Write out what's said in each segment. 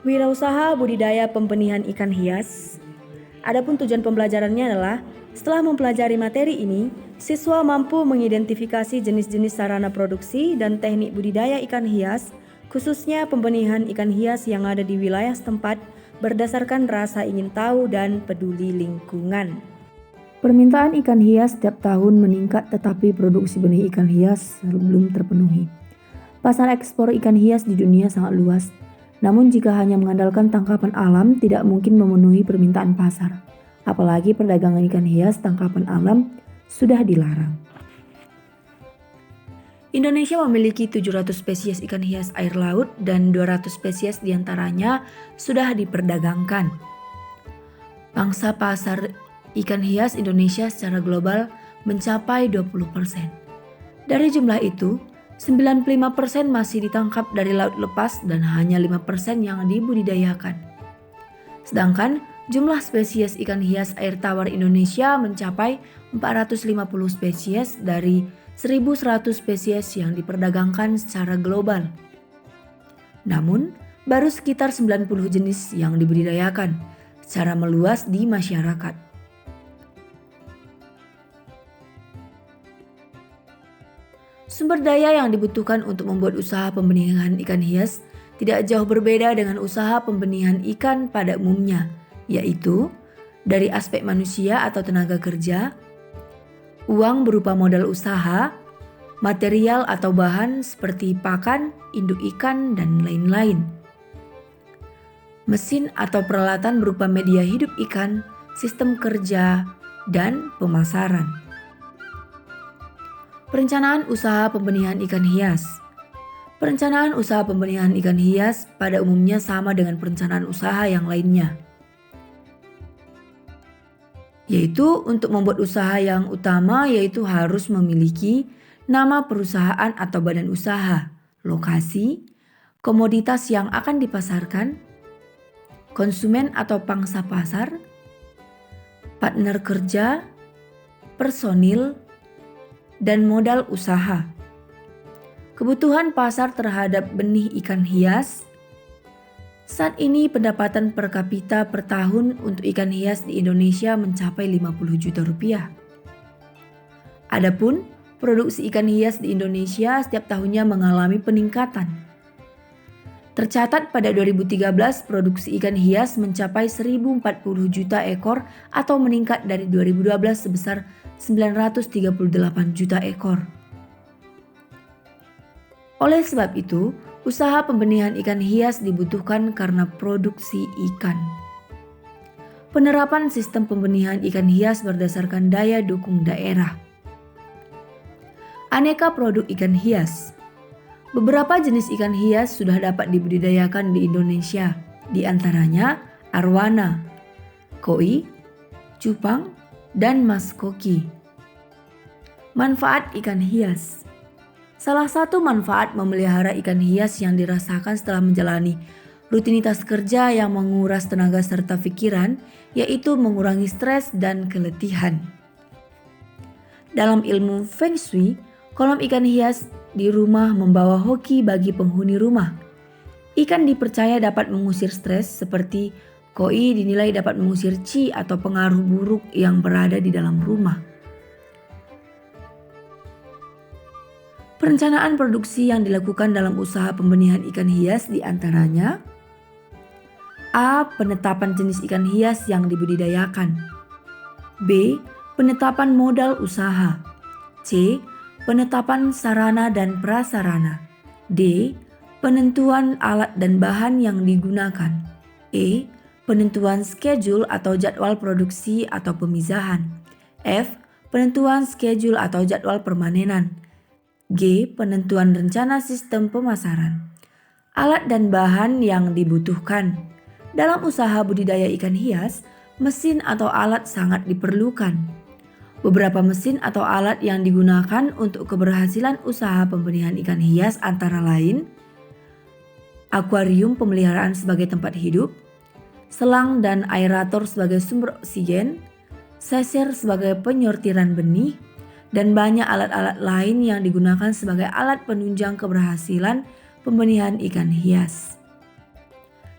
Wirausaha budidaya pembenihan ikan hias. Adapun tujuan pembelajarannya adalah setelah mempelajari materi ini, siswa mampu mengidentifikasi jenis-jenis sarana produksi dan teknik budidaya ikan hias, khususnya pembenihan ikan hias yang ada di wilayah setempat berdasarkan rasa ingin tahu dan peduli lingkungan. Permintaan ikan hias setiap tahun meningkat, tetapi produksi benih ikan hias belum terpenuhi. Pasar ekspor ikan hias di dunia sangat luas. Namun jika hanya mengandalkan tangkapan alam tidak mungkin memenuhi permintaan pasar. Apalagi perdagangan ikan hias tangkapan alam sudah dilarang. Indonesia memiliki 700 spesies ikan hias air laut dan 200 spesies diantaranya sudah diperdagangkan. Pangsa pasar ikan hias Indonesia secara global mencapai 20%. Dari jumlah itu, 95% masih ditangkap dari laut lepas dan hanya 5% yang dibudidayakan. Sedangkan jumlah spesies ikan hias air tawar Indonesia mencapai 450 spesies dari 1.100 spesies yang diperdagangkan secara global. Namun, baru sekitar 90 jenis yang dibudidayakan secara meluas di masyarakat. Sumber daya yang dibutuhkan untuk membuat usaha pembenihan ikan hias tidak jauh berbeda dengan usaha pembenihan ikan pada umumnya, yaitu dari aspek manusia atau tenaga kerja, uang berupa modal usaha, material atau bahan seperti pakan, induk ikan, dan lain-lain. Mesin atau peralatan berupa media hidup ikan, sistem kerja, dan pemasaran. Perencanaan usaha pembenihan ikan hias. Perencanaan usaha pembenihan ikan hias pada umumnya sama dengan perencanaan usaha yang lainnya, yaitu untuk membuat usaha yang utama yaitu harus memiliki nama perusahaan atau badan usaha, lokasi, komoditas yang akan dipasarkan, konsumen atau pangsa pasar, partner kerja, personil, dan modal usaha. Kebutuhan pasar terhadap benih ikan hias. Saat ini pendapatan per kapita per tahun untuk ikan hias di Indonesia mencapai 50 juta rupiah. Adapun produksi ikan hias di Indonesia setiap tahunnya mengalami peningkatan. Tercatat pada 2013 produksi ikan hias mencapai 1.040 juta ekor atau meningkat dari 2012 sebesar 938 juta ekor. Oleh sebab itu, usaha pembenihan ikan hias dibutuhkan karena produksi ikan. Penerapan sistem pembenihan ikan hias berdasarkan daya dukung daerah. Aneka produk ikan hias. Beberapa jenis ikan hias sudah dapat dibudidayakan di Indonesia, di antaranya arwana, koi, cupang, dan mas koki. Manfaat ikan hias. Salah satu manfaat memelihara ikan hias yang dirasakan setelah menjalani rutinitas kerja yang menguras tenaga serta pikiran, yaitu mengurangi stres dan keletihan. Dalam ilmu Feng Shui, kolam ikan hias di rumah membawa hoki bagi penghuni rumah. Ikan dipercaya dapat mengusir stres seperti koi dinilai dapat mengusir qi atau pengaruh buruk yang berada di dalam rumah. Perencanaan produksi yang dilakukan dalam usaha pembenihan ikan hias diantaranya A. Penetapan jenis ikan hias yang dibudidayakan. B. Penetapan modal usaha. C. Penetapan sarana dan prasarana. D. Penentuan alat dan bahan yang digunakan. E. Penentuan schedule atau jadwal produksi atau pemisahan. F. Penentuan schedule atau jadwal permanenan. G. Penentuan rencana sistem pemasaran. Alat dan bahan yang dibutuhkan. Dalam usaha budidaya ikan hias, mesin atau alat sangat diperlukan. Beberapa mesin atau alat yang digunakan untuk keberhasilan usaha pembenihan ikan hias antara lain akuarium pemeliharaan sebagai tempat hidup, selang dan aerator sebagai sumber oksigen, seser sebagai penyortiran benih, dan banyak alat-alat lain yang digunakan sebagai alat penunjang keberhasilan pembenihan ikan hias.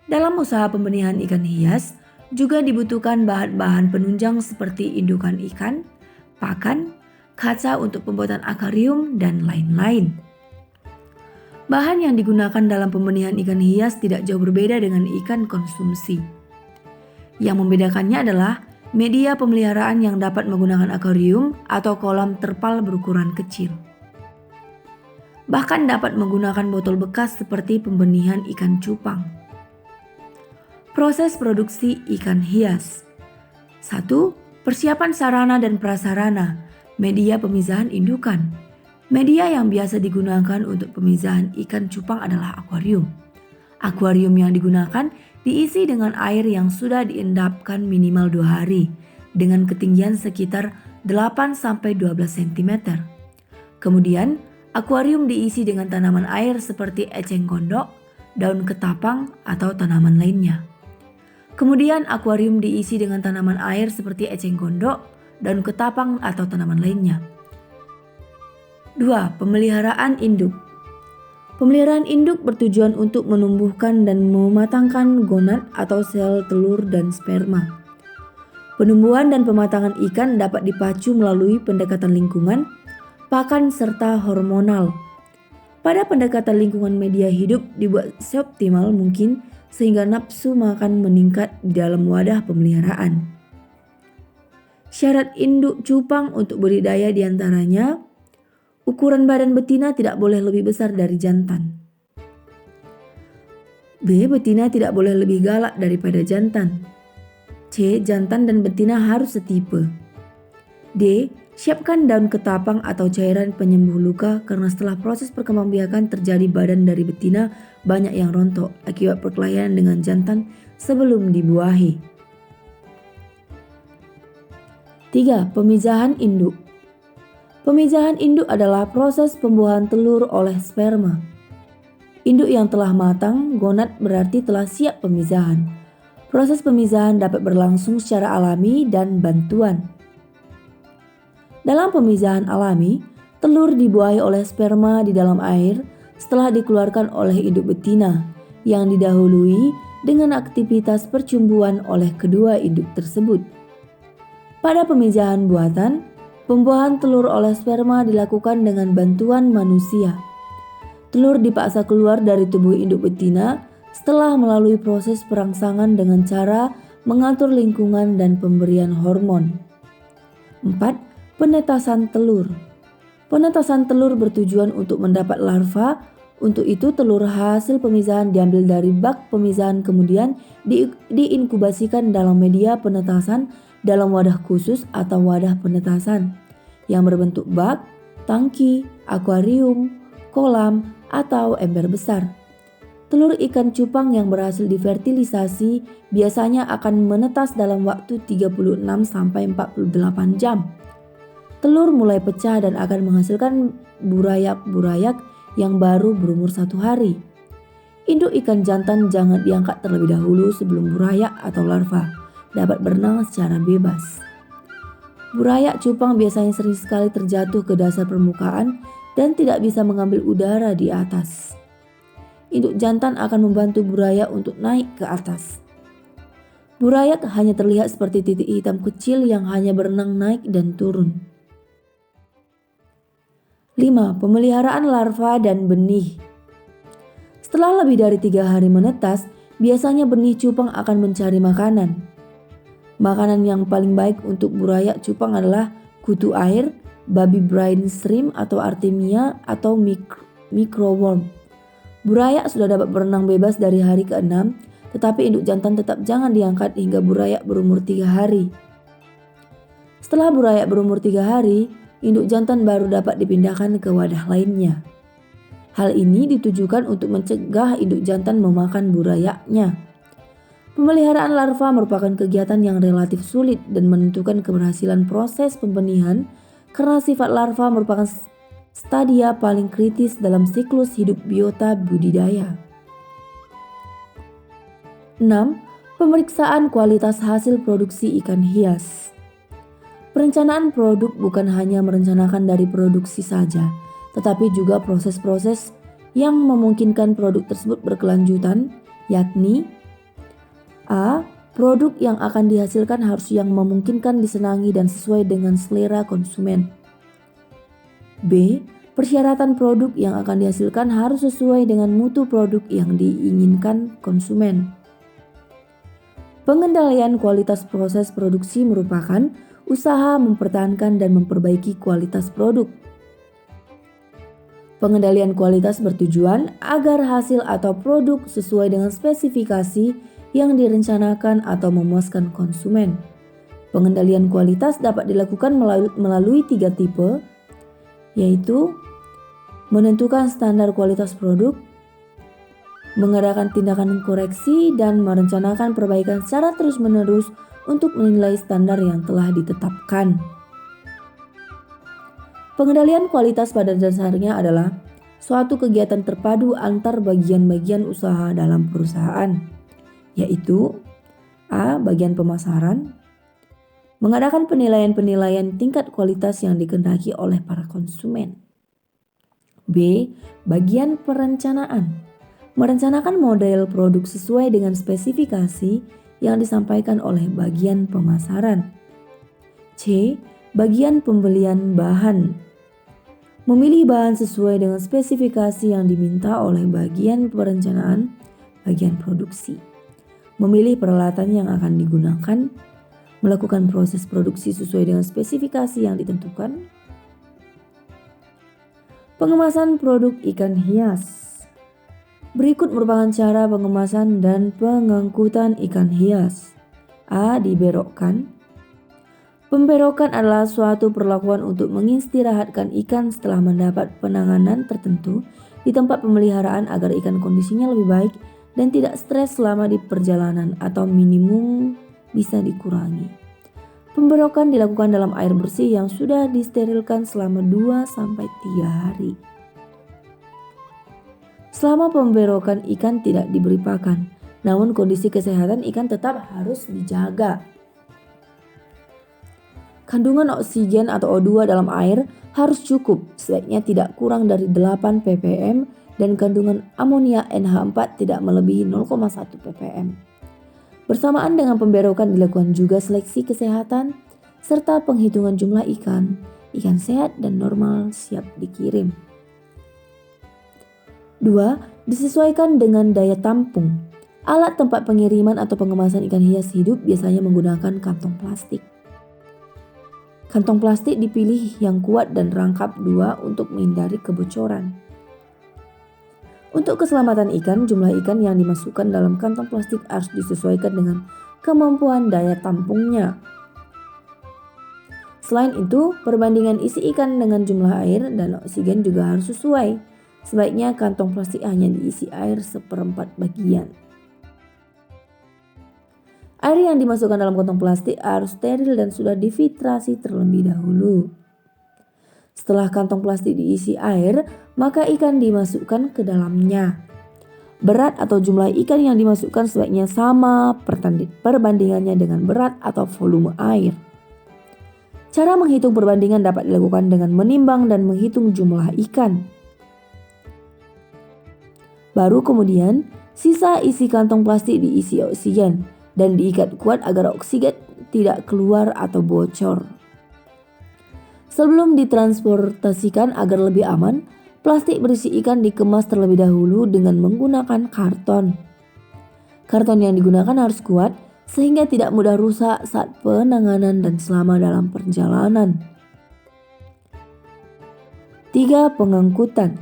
Dalam usaha pembenihan ikan hias, juga dibutuhkan bahan-bahan penunjang seperti indukan ikan, pakan, kaca untuk pembuatan akuarium, dan lain-lain. Bahan yang digunakan dalam pembenihan ikan hias tidak jauh berbeda dengan ikan konsumsi. Yang membedakannya adalah media pemeliharaan yang dapat menggunakan akuarium atau kolam terpal berukuran kecil. Bahkan dapat menggunakan botol bekas seperti pembenihan ikan cupang. Proses produksi ikan hias. 1. Persiapan sarana dan prasarana, media pemisahan indukan. Media yang biasa digunakan untuk pemisahan ikan cupang adalah akuarium. Akuarium yang digunakan diisi dengan air yang sudah diendapkan minimal 2 hari dengan ketinggian sekitar 8-12 cm. Kemudian, akuarium diisi dengan tanaman air seperti eceng gondok, daun ketapang, atau tanaman lainnya. Kemudian akuarium diisi dengan tanaman air seperti eceng gondok, daun ketapang, atau tanaman lainnya. 2. Pemeliharaan induk. Pemeliharaan induk bertujuan untuk menumbuhkan dan mematangkan gonad atau sel telur dan sperma. Penumbuhan dan pematangan ikan dapat dipacu melalui pendekatan lingkungan, pakan, serta hormonal. Pada pendekatan lingkungan, media hidup dibuat seoptimal mungkin sehingga nafsu makan meningkat di dalam wadah pemeliharaan. Syarat induk cupang untuk budidaya diantaranya: ukuran badan betina tidak boleh lebih besar dari jantan. B. Betina tidak boleh lebih galak daripada jantan. C. Jantan dan betina harus setipe. D. Siapkan daun ketapang atau cairan penyembuh luka karena setelah proses perkembangbiakan terjadi badan dari betina banyak yang rontok akibat perkelahian dengan jantan sebelum dibuahi. 3. Pemijahan induk. Pemijahan induk adalah proses pembuahan telur oleh sperma. Induk yang telah matang, gonad berarti telah siap pemijahan. Proses pemijahan dapat berlangsung secara alami dan bantuan. Dalam pemijahan alami, telur dibuahi oleh sperma di dalam air setelah dikeluarkan oleh induk betina yang didahului dengan aktivitas percumbuan oleh kedua induk tersebut. Pada pemijahan buatan, pembuahan telur oleh sperma dilakukan dengan bantuan manusia. Telur dipaksa keluar dari tubuh induk betina setelah melalui proses perangsangan dengan cara mengatur lingkungan dan pemberian hormon. 4. Penetasan telur. Penetasan telur bertujuan untuk mendapat larva. Untuk itu telur hasil pemisahan diambil dari bak pemisahan kemudian diinkubasikan dalam media penetasan dalam wadah khusus atau wadah penetasan yang berbentuk bak, tangki, akuarium, kolam, atau ember besar. Telur ikan cupang yang berhasil divertilisasi biasanya akan menetas dalam waktu 36-48 jam. Telur mulai pecah dan akan menghasilkan burayak-burayak yang baru berumur 1 hari. Induk ikan jantan jangan diangkat terlebih dahulu sebelum burayak atau larva dapat berenang secara bebas. Burayak cupang biasanya sering sekali terjatuh ke dasar permukaan dan tidak bisa mengambil udara di atas. Induk jantan akan membantu burayak untuk naik ke atas. Burayak hanya terlihat seperti titik hitam kecil yang hanya berenang naik dan turun. 5. Pemeliharaan larva dan benih. Setelah lebih dari 3 hari menetas, biasanya benih cupang akan mencari makanan. Makanan yang paling baik untuk burayak cupang adalah kutu air, baby brain shrimp atau artemia atau microworm. Burayak sudah dapat berenang bebas dari hari ke-6, tetapi induk jantan tetap jangan diangkat hingga burayak berumur 3 hari. Setelah burayak berumur 3 hari, induk jantan baru dapat dipindahkan ke wadah lainnya. Hal ini ditujukan untuk mencegah induk jantan memakan burayaknya. Pemeliharaan larva merupakan kegiatan yang relatif sulit dan menentukan keberhasilan proses pembenihan karena sifat larva merupakan stadia paling kritis dalam siklus hidup biota budidaya. 6. Pemeriksaan kualitas hasil produksi ikan hias. Perencanaan produk bukan hanya merencanakan dari produksi saja, tetapi juga proses-proses yang memungkinkan produk tersebut berkelanjutan, yakni A. Produk yang akan dihasilkan harus yang memungkinkan disenangi dan sesuai dengan selera konsumen. B. Persyaratan produk yang akan dihasilkan harus sesuai dengan mutu produk yang diinginkan konsumen. Pengendalian kualitas proses produksi merupakan usaha mempertahankan dan memperbaiki kualitas produk. Pengendalian kualitas bertujuan agar hasil atau produk sesuai dengan spesifikasi yang direncanakan atau memuaskan konsumen. Pengendalian kualitas dapat dilakukan melalui 3 tipe, yaitu menentukan standar kualitas produk, mengadakan tindakan koreksi, dan merencanakan perbaikan secara terus-menerus untuk menilai standar yang telah ditetapkan. Pengendalian kualitas pada dasarnya adalah suatu kegiatan terpadu antar bagian-bagian usaha dalam perusahaan, yaitu A. Bagian pemasaran, mengadakan penilaian-penilaian tingkat kualitas yang dikehendaki oleh para konsumen. B. Bagian perencanaan, merencanakan model produk sesuai dengan spesifikasi yang disampaikan oleh bagian pemasaran. C. Bagian pembelian bahan, memilih bahan sesuai dengan spesifikasi yang diminta oleh bagian perencanaan, bagian produksi. Memilih peralatan yang akan digunakan, melakukan proses produksi sesuai dengan spesifikasi yang ditentukan. Pengemasan produk ikan hias. Berikut merupakan cara pengemasan dan pengangkutan ikan hias. A. Diberokkan. Pemberokan adalah suatu perlakuan untuk mengistirahatkan ikan setelah mendapat penanganan tertentu di tempat pemeliharaan agar ikan kondisinya lebih baik dan tidak stres selama di perjalanan atau minimum bisa dikurangi. Pemberokan dilakukan dalam air bersih yang sudah disterilkan selama 2-3 hari. Selama pemberokan ikan tidak diberi pakan, namun kondisi kesehatan ikan tetap harus dijaga. Kandungan oksigen atau O2 dalam air harus cukup, sebaiknya tidak kurang dari 8 ppm dan kandungan amonia NH4 tidak melebihi 0,1 ppm. Bersamaan dengan pemberokan dilakukan juga seleksi kesehatan serta penghitungan jumlah ikan sehat dan normal siap dikirim. 2. Disesuaikan dengan daya tampung. Alat tempat pengiriman atau pengemasan ikan hias hidup biasanya menggunakan kantong plastik. Kantong plastik dipilih yang kuat dan rangkap 2 untuk menghindari kebocoran. Untuk keselamatan ikan, jumlah ikan yang dimasukkan dalam kantong plastik harus disesuaikan dengan kemampuan daya tampungnya. Selain itu, perbandingan isi ikan dengan jumlah air dan oksigen juga harus sesuai. Sebaiknya kantong plastik hanya diisi air 1/4 bagian. Air yang dimasukkan dalam kantong plastik harus steril dan sudah difiltrasi terlebih dahulu. Setelah kantong plastik diisi air, maka ikan dimasukkan ke dalamnya. Berat atau jumlah ikan yang dimasukkan sebaiknya sama perbandingannya dengan berat atau volume air. Cara menghitung perbandingan dapat dilakukan dengan menimbang dan menghitung jumlah ikan. Baru kemudian, sisa isi kantong plastik diisi oksigen dan diikat kuat agar oksigen tidak keluar atau bocor. Sebelum ditransportasikan agar lebih aman, plastik berisi ikan dikemas terlebih dahulu dengan menggunakan karton. Karton yang digunakan harus kuat sehingga tidak mudah rusak saat penanganan dan selama dalam perjalanan. 3. Pengangkutan.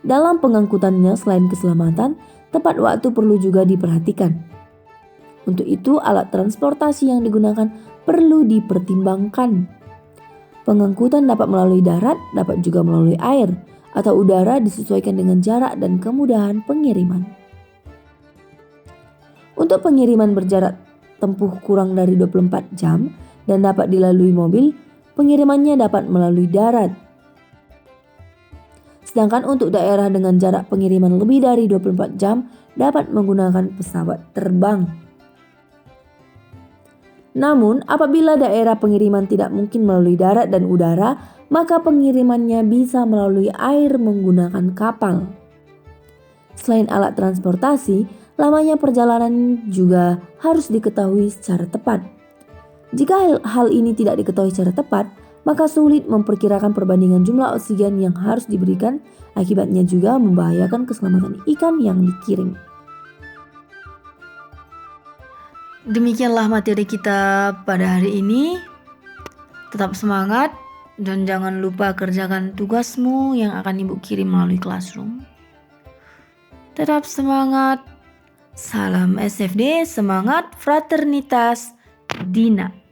Dalam pengangkutannya selain keselamatan, tepat waktu perlu juga diperhatikan. Untuk itu, alat transportasi yang digunakan perlu dipertimbangkan. Pengangkutan dapat melalui darat, dapat juga melalui air atau udara disesuaikan dengan jarak dan kemudahan pengiriman. Untuk pengiriman berjarak tempuh kurang dari 24 jam dan dapat dilalui mobil, pengirimannya dapat melalui darat. Sedangkan untuk daerah dengan jarak pengiriman lebih dari 24 jam dapat menggunakan pesawat terbang. Namun, apabila daerah pengiriman tidak mungkin melalui darat dan udara, maka pengirimannya bisa melalui air menggunakan kapal. Selain alat transportasi, lamanya perjalanan juga harus diketahui secara tepat. Jika hal ini tidak diketahui secara tepat, maka sulit memperkirakan perbandingan jumlah oksigen yang harus diberikan, akibatnya juga membahayakan keselamatan ikan yang dikirim. Demikianlah materi kita pada hari ini. Tetap semangat dan jangan lupa kerjakan tugasmu yang akan Ibu kirim melalui Classroom. Tetap semangat. Salam SFD, semangat fraternitas Dina.